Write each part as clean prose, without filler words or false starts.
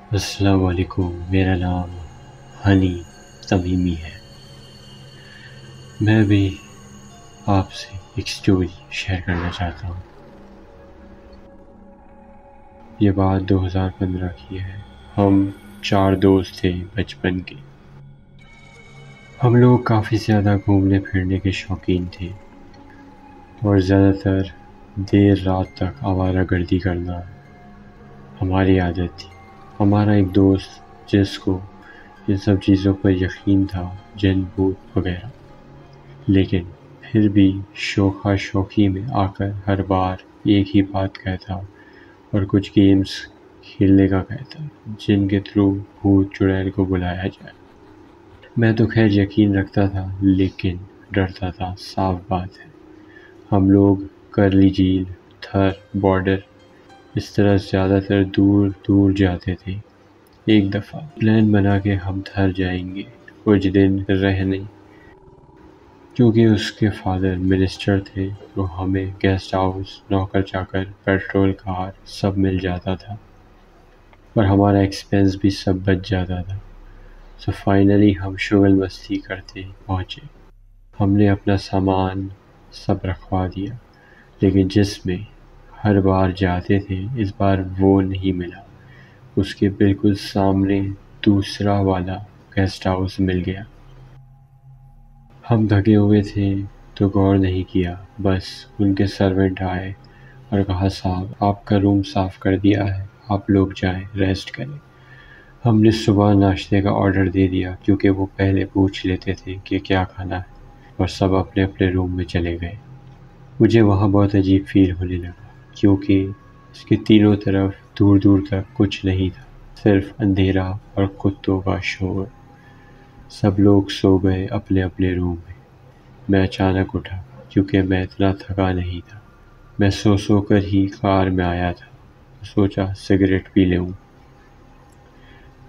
السلام علیکم، میرا نام ہنی تمیمی ہے۔ میں بھی آپ سے ایک سٹوری شیئر کرنا چاہتا ہوں۔ یہ بات 2015 کی ہے۔ ہم 4 دوست تھے بچپن کے۔ ہم لوگ کافی زیادہ گھومنے پھرنے کے شوقین تھے اور زیادہ تر دیر رات تک آوارہ گردی کرنا ہماری عادت تھی۔ ہمارا ایک دوست جس کو ان سب چیزوں پر یقین تھا، جن بھوت وغیرہ، لیکن پھر بھی شوخا شوخی میں آ کر ہر بار ایک ہی بات کہتا اور کچھ گیمز کھیلنے کا کہتا جن کے تھرو بھوت چڑیل کو بلایا جائے۔ میں تو خیر یقین رکھتا تھا لیکن ڈرتا تھا، صاف بات ہے۔ ہم لوگ کرلی جھیل، تھر، بارڈر، اس طرح زیادہ تر دور دور جاتے تھے۔ ایک دفعہ پلان بنا کہ ہم تھر جائیں گے کچھ دن رہنے، کیونکہ اس کے فادر منسٹر تھے تو ہمیں گیسٹ ہاؤس، نوکر چاکر، پیٹرول کار سب مل جاتا تھا اور ہمارا ایکسپینس بھی سب بچ جاتا تھا۔ سو فائنلی ہم شغل مستی کرتے پہنچے۔ ہم نے اپنا سامان سب رکھوا دیا، لیکن جس میں ہر بار جاتے تھے اس بار وہ نہیں ملا۔ اس کے بالکل سامنے دوسرا والا گیسٹ ہاؤس مل گیا۔ ہم تھکے ہوئے تھے تو غور نہیں کیا، بس ان کے سرونٹ آئے اور کہا صاحب آپ کا روم صاف کر دیا ہے، آپ لوگ جائیں ریسٹ کریں۔ ہم نے صبح ناشتے کا آرڈر دے دیا کیونکہ وہ پہلے پوچھ لیتے تھے کہ کیا کھانا ہے، اور سب اپنے اپنے روم میں چلے گئے۔ مجھے وہاں بہت عجیب فیل ہونے لگا کیونکہ اس کے تینوں طرف دور دور تک کچھ نہیں تھا، صرف اندھیرا اور کتوں کا شور۔ سب لوگ سو گئے اپنے اپنے روم میں۔ میں اچانک اٹھا کیونکہ میں اتنا تھکا نہیں تھا۔ میں سو کر ہی کار میں آیا تھا، سوچا سگریٹ پی لوں۔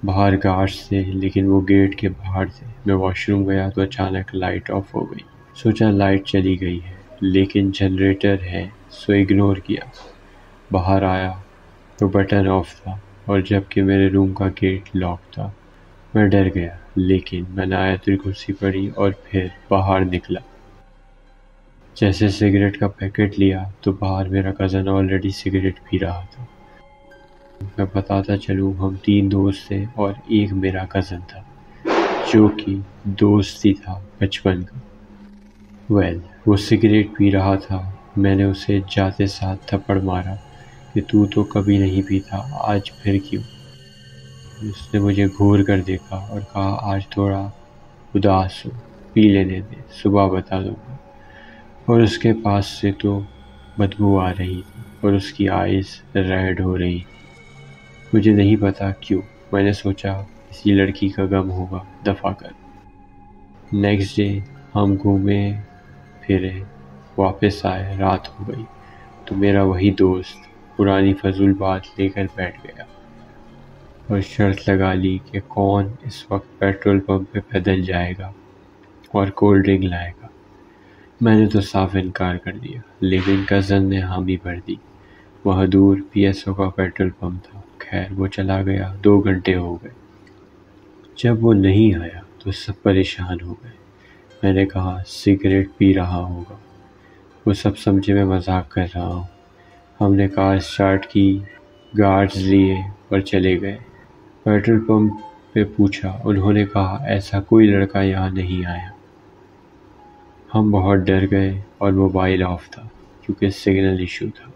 باہر گارڈز تھے لیکن وہ گیٹ کے باہر تھے۔ میں واش روم گیا تو اچانک لائٹ آف ہو گئی۔ سوچا لائٹ چلی گئی ہے لیکن جنریٹر ہے سو اگنور کیا۔ باہر آیا تو بٹن آف تھا اور جبکہ میرے روم کا گیٹ لاک تھا۔ میں ڈر گیا لیکن میں نے آیت الکرسی پڑھی اور پھر باہر نکلا۔ جیسے سگریٹ کا پیکٹ لیا تو باہر میرا کزن آلریڈی سگریٹ پی رہا تھا۔ میں بتاتا چلوں ہم 3 دوست تھے اور ایک میرا کزن تھا جو کہ دوست ہی تھا بچپن کا۔ وہ سگریٹ پی رہا تھا۔ میں نے اسے جاتے ساتھ تھپڑ مارا کہ تو کبھی نہیں پیتا، آج پھر کیوں؟ اس نے مجھے گھور کر دیکھا اور کہا آج تھوڑا اداس ہو، پی لینے دے، صبح بتا دوں گا۔ اور اس کے پاس سے تو بدبو آ رہی تھی اور اس کی آئیز ریڈ ہو رہی تھی۔ مجھے نہیں پتا کیوں، میں نے سوچا کسی لڑکی کا غم ہوگا، دفع کر۔ نیکسٹ ڈے ہم گھومے پھرے، واپس آئے، رات ہو گئی تو میرا وہی دوست پرانی فضول بات لے کر بیٹھ گیا اور شرط لگا لی کہ کون اس وقت پیٹرول پمپ پہ پیدل جائے گا اور کولڈ ڈرنک لائے گا۔ میں نے تو صاف انکار کر دیا لیکن کزن نے حامی بھر دی۔ وہاں دور پی ایس او کا پیٹرول پمپ تھا۔ خیر وہ چلا گیا، 2 گھنٹے ہو گئے۔ جب وہ نہیں آیا تو سب پریشان ہو گئے۔ میں نے کہا سگریٹ پی رہا ہوگا، وہ سب سمجھے میں مذاق کر رہا ہوں۔ ہم نے کار سٹارٹ کی، گارڈز لیے اور چلے گئے۔ پیٹرول پمپ پہ پوچھا، انہوں نے کہا ایسا کوئی لڑکا یہاں نہیں آیا۔ ہم بہت ڈر گئے اور موبائل آف تھا کیونکہ سگنل ایشو تھا۔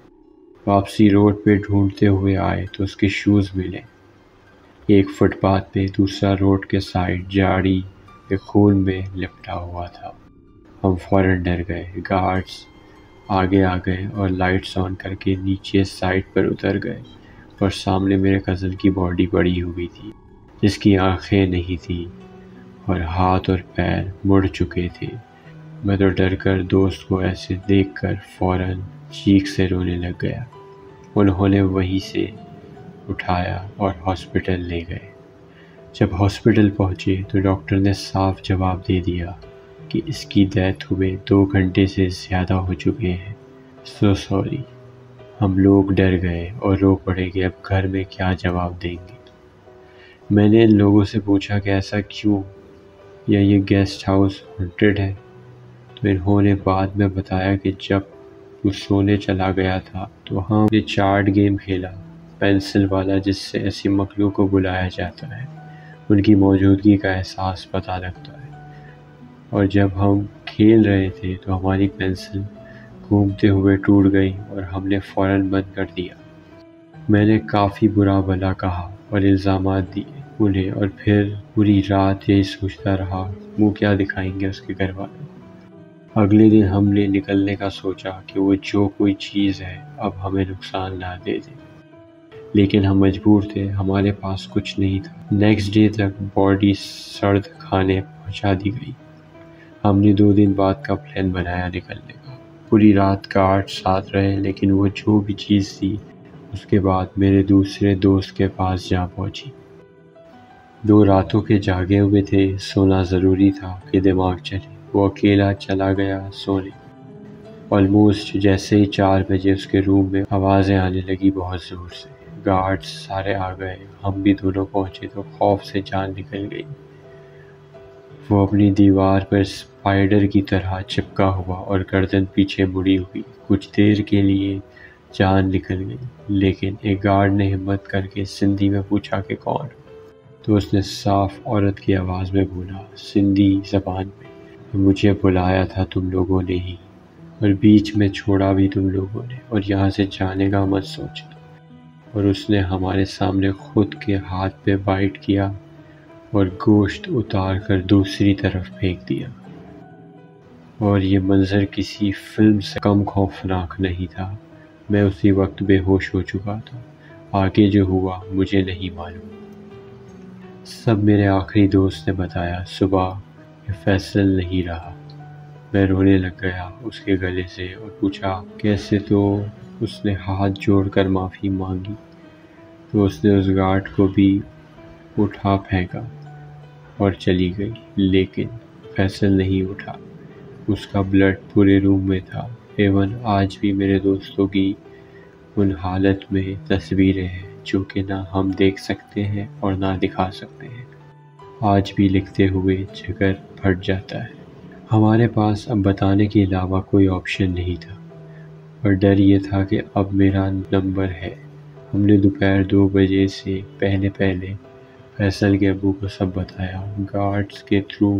واپسی روڈ پہ ڈھونڈتے ہوئے آئے تو اس کے شوز ملے، ایک فٹ پاتھ پہ، دوسرا روڈ کے سائڈ جاڑی کے خون میں لپٹا ہوا تھا۔ ہم فوراً ڈر گئے۔ گارڈز آگے آ گئے اور لائٹس آن کر کے نیچے سائڈ پر اتر گئے اور سامنے میرے کزن کی باڈی پڑی ہوئی تھی جس کی آنکھیں نہیں تھیں اور ہاتھ اور پیر مڑ چکے تھے۔ میں تو ڈر کر دوست کو ایسے دیکھ کر فوراً چیخ سے رونے لگ گیا۔ انہوں نے وہیں سے اٹھایا اور ہاسپٹل لے گئے۔ جب ہاسپٹل پہنچے تو ڈاکٹر نے صاف جواب دے دیا کہ اس کی ڈیتھ ہوئے 2 گھنٹے سے زیادہ ہو چکے ہیں۔ So sorry. ہم لوگ ڈر گئے اور رو پڑے کہ اب گھر میں کیا جواب دیں گے۔ میں نے ان لوگوں سے پوچھا کہ ایسا کیوں، یا یہ گیسٹ ہاؤس ہانٹڈ ہے؟ تو انہوں نے بعد میں بتایا کہ جب وہ سونے چلا گیا تھا تو ہم نے چارٹ گیم کھیلا، پینسل والا، جس سے ایسی مخلوق کو بلایا جاتا ہے، ان کی موجودگی کا احساس پتہ لگتا ہے، اور جب ہم کھیل رہے تھے تو ہماری پینسل گھومتے ہوئے ٹوٹ گئی اور ہم نے فوراً بند کر دیا۔ میں نے کافی برا بھلا کہا اور الزامات دیے انہیں، اور پھر پوری رات یہی سوچتا رہا منہ کیا دکھائیں گے اس کے گھر والوں کو۔ اگلے دن ہم نے نکلنے کا سوچا کہ وہ جو کوئی چیز ہے اب ہمیں نقصان نہ دے دے، لیکن ہم مجبور تھے، ہمارے پاس کچھ نہیں تھا۔ نیکسٹ ڈے تک باڈی سرد کھانے پہنچا دی گئی۔ ہم نے 2 دن بعد کا پلان بنایا نکلنے کا۔ پوری رات گارڈ ساتھ رہے، لیکن وہ جو بھی چیز تھی اس کے بعد میرے دوسرے دوست کے پاس جا پہنچی۔ 2 راتوں کے جاگے ہوئے تھے، سونا ضروری تھا کہ دماغ چلے۔ وہ اکیلا چلا گیا سونے۔ آلموسٹ جیسے ہی 4 بجے اس کے روم میں آوازیں آنے لگی بہت زور سے۔ گارڈز سارے آ گئے، ہم بھی دونوں پہنچے تو خوف سے جان نکل گئی۔ وہ اپنی دیوار پر اسپائڈر کی طرح چپکا ہوا اور گردن پیچھے مڑی ہوئی۔ کچھ دیر کے لیے جان نکل گئی، لیکن ایک گارڈ نے ہمت کر کے سندھی میں پوچھا کہ کون؟ تو اس نے صاف عورت کی آواز میں بولا، سندھی زبان میں، مجھے بلایا تھا تم لوگوں نے ہی، اور بیچ میں چھوڑا بھی تم لوگوں نے، اور یہاں سے جانے کا مت سوچنا۔ اور اس نے ہمارے سامنے خود کے ہاتھ پہ بائٹ کیا اور گوشت اتار کر دوسری طرف پھینک دیا۔ اور یہ منظر کسی فلم سے کم خوفناک نہیں تھا۔ میں اسی وقت بے ہوش ہو چکا تھا۔ آگے جو ہوا مجھے نہیں معلوم۔ سب میرے آخری دوست نے بتایا۔ صبح یہ فیصل نہیں رہا۔ میں رونے لگ گیا اس کے گلے سے اور پوچھا کیسے، تو اس نے ہاتھ جوڑ کر معافی مانگی۔ تو اس نے اس گارڈ کو بھی اٹھا پھینکا اور چلی گئی، لیکن فیصل نہیں اٹھا۔ اس کا بلڈ پورے روم میں تھا۔ ایون آج بھی میرے دوستوں کی ان حالت میں تصویریں ہیں جو کہ نہ ہم دیکھ سکتے ہیں اور نہ دکھا سکتے ہیں۔ آج بھی لکھتے ہوئے جگر پھٹ جاتا ہے۔ ہمارے پاس اب بتانے کے علاوہ کوئی آپشن نہیں تھا، اور ڈر یہ تھا کہ اب میرا نمبر ہے۔ ہم نے دوپہر 2 بجے سے پہلے فیصل کے ابو کو سب بتایا، گارڈز کے تھرو،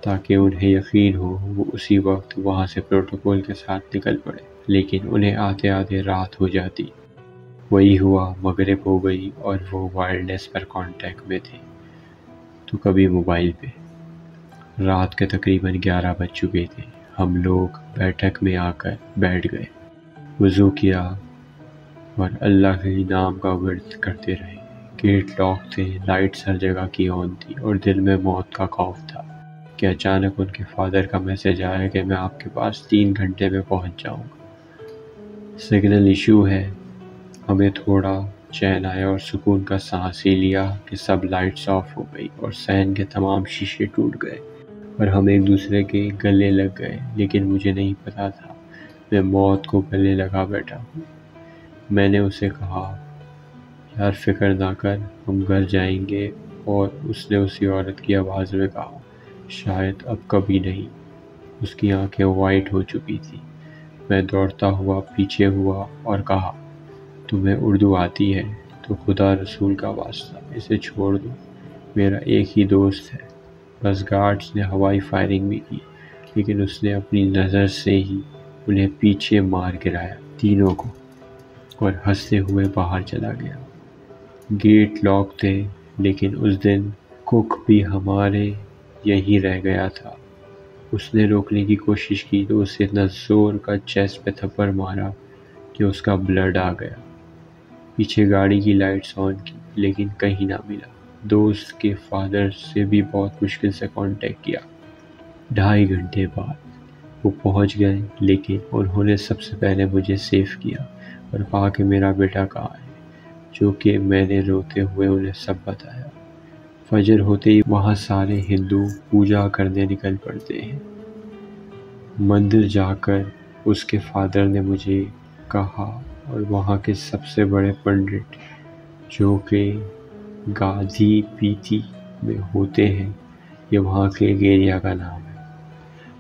تاکہ انہیں یقین ہو۔ وہ اسی وقت وہاں سے پروٹوکول کے ساتھ نکل پڑے، لیکن انہیں آتے آتے رات ہو جاتی۔ وہی ہوا، مغرب ہو گئی اور وہ وائرلیس پر کانٹیکٹ میں تھے تو کبھی موبائل پہ۔ رات کے تقریباً 11 بج چکے تھے۔ ہم لوگ بیٹھک میں آ کر بیٹھ گئے، وضو کیا اور اللہ کے نام کا ورد کرتے رہے۔ گیٹ لاک تھے، لائٹس ہر جگہ کی آن تھی، اور دل میں موت کا خوف تھا کہ اچانک ان کے فادر کا میسج آیا کہ میں آپ کے پاس 3 گھنٹے میں پہنچ جاؤں گا، سگنل ایشو ہے۔ ہمیں تھوڑا چین آیا اور سکون کا سانس ہی لیا کہ سب لائٹس آف ہو گئی اور سین کے تمام شیشے ٹوٹ گئے اور ہم ایک دوسرے کے گلے لگ گئے، لیکن مجھے نہیں پتا تھا میں موت کو گلے لگا بیٹھا ہوں۔ میں نے اسے کہا، یار فکر نہ کر، ہم گھر جائیں گے، اور اس نے اسی عورت کی آواز میں کہا، شاید اب کبھی نہیں۔ اس کی آنکھیں وائٹ ہو چکی تھی۔ میں دوڑتا ہوا پیچھے ہوا اور کہا، تمہیں اردو آتی ہے تو خدا رسول کا واسطہ اسے چھوڑ دو، میرا ایک ہی دوست ہے۔ بس گارڈز نے ہوائی فائرنگ بھی کی، لیکن اس نے اپنی نظر سے ہی انہیں پیچھے مار گرایا تینوں کو، اور ہنستے ہوئے باہر چلا گیا۔ گیٹ لاک تھے، لیکن اس دن کوک بھی ہمارے یہیں رہ گیا تھا۔ اس نے روکنے کی کوشش کی تو اسے اتنا زور کا چیسٹ پہ تھپڑ مارا کہ اس کا بلڈ آ گیا۔ پیچھے گاڑی کی لائٹس آن کی، لیکن کہیں نہ ملا۔ دوست کے فادر سے بھی بہت مشکل سے کانٹیکٹ کیا۔ 2.5 گھنٹے بعد وہ پہنچ گئے، لیکن انہوں نے سب سے پہلے مجھے سیو کیا اور کہا کہ میرا بیٹا کہاں ہے، جو کہ میں نے روتے ہوئے انہیں سب بتایا۔ فجر ہوتے ہی وہاں سارے ہندو پوجا کرنے نکل پڑتے ہیں۔ مندر جا کر اس کے فادر نے مجھے کہا، اور وہاں کے سب سے بڑے پنڈت جو کہ گازی پیتی میں ہوتے ہیں، یہ وہاں کے ایک ایریا کا نام ہے۔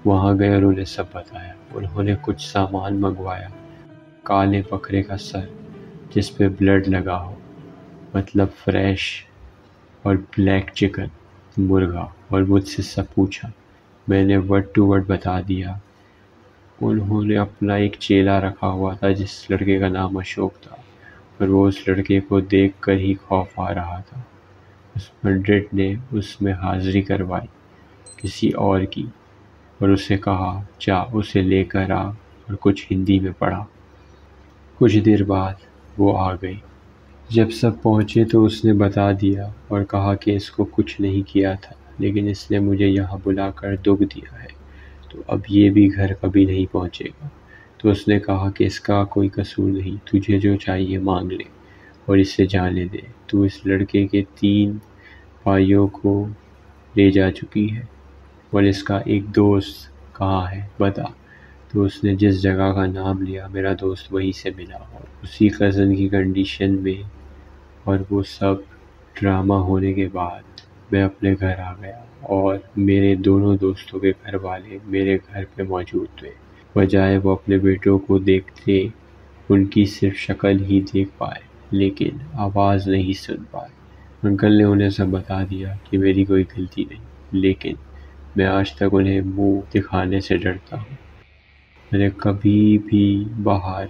وہاں گئے اور انہیں سب بتایا۔ انہوں نے کچھ سامان منگوایا، کالے بکرے کا سر جس پہ بلڈ لگا ہو، مطلب فریش، اور بلیک چکن، مرغا، اور مجھ سے سب پوچھا۔ میں نے ورڈ ٹو ورڈ بتا دیا۔ انہوں نے اپنا ایک چیلا رکھا ہوا تھا جس لڑکے کا نام اشوک تھا، اور وہ اس لڑکے کو دیکھ کر ہی خوف آ رہا تھا۔ اس پنڈت نے اس میں حاضری کروائی کسی اور کی، اور اسے کہا جا اسے لے کر آ، اور کچھ ہندی میں پڑھا۔ کچھ دیر بعد وہ آ گئی۔ جب سب پہنچے تو اس نے بتا دیا اور کہا کہ اس کو کچھ نہیں کیا تھا، لیکن اس نے مجھے یہاں بلا کر دکھ دیا ہے، تو اب یہ بھی گھر کبھی نہیں پہنچے گا۔ تو اس نے کہا کہ اس کا کوئی قصور نہیں، تجھے جو چاہیے مانگ لے اور اسے جانے دے۔ تو اس لڑکے کے 3 بھائیوں کو لے جا چکی ہے، اور اس کا ایک دوست کہاں ہے بتا۔ تو اس نے جس جگہ کا نام لیا، میرا دوست وہیں سے ملا، اور اسی کزن کی کنڈیشن میں، اور وہ سب ڈرامہ ہونے کے بعد میں اپنے گھر آ گیا، اور میرے دونوں دوستوں کے گھر والے میرے گھر پہ موجود تھے۔ بجائے وہ اپنے بیٹوں کو دیکھتے، ان کی صرف شکل ہی دیکھ پائے لیکن آواز نہیں سن پائے۔ انکل نے انہیں سب بتا دیا کہ میری کوئی غلطی نہیں، لیکن میں آج تک انہیں منہ دکھانے سے ڈرتا ہوں۔ میں نے کبھی بھی باہر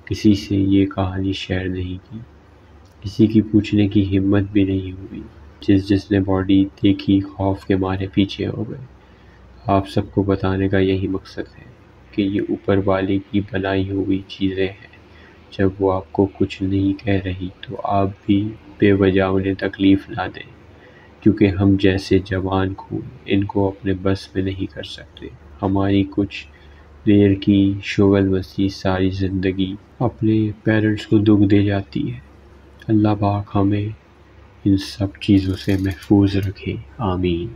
کسی سے یہ کہانی شیئر نہیں کی، کسی کی پوچھنے کی ہمت بھی نہیں ہوئی۔ جس نے باڈی دیکھی خوف کے مارے پیچھے ہو گئے۔ آپ سب کو بتانے کا یہی مقصد ہے کہ یہ اوپر والے کی بنائی ہوئی چیزیں ہیں۔ جب وہ آپ کو کچھ نہیں کہہ رہی تو آپ بھی بے وجہ انہیں تکلیف نہ دیں، کیونکہ ہم جیسے جوان خون ان کو اپنے بس میں نہیں کر سکتے۔ ہماری کچھ دیر کی شغل مستی ساری زندگی اپنے پیرنٹس کو دکھ دے جاتی ہے۔ اللہ پاک ہمیں ان سب چیزوں سے محفوظ رکھے، آمین۔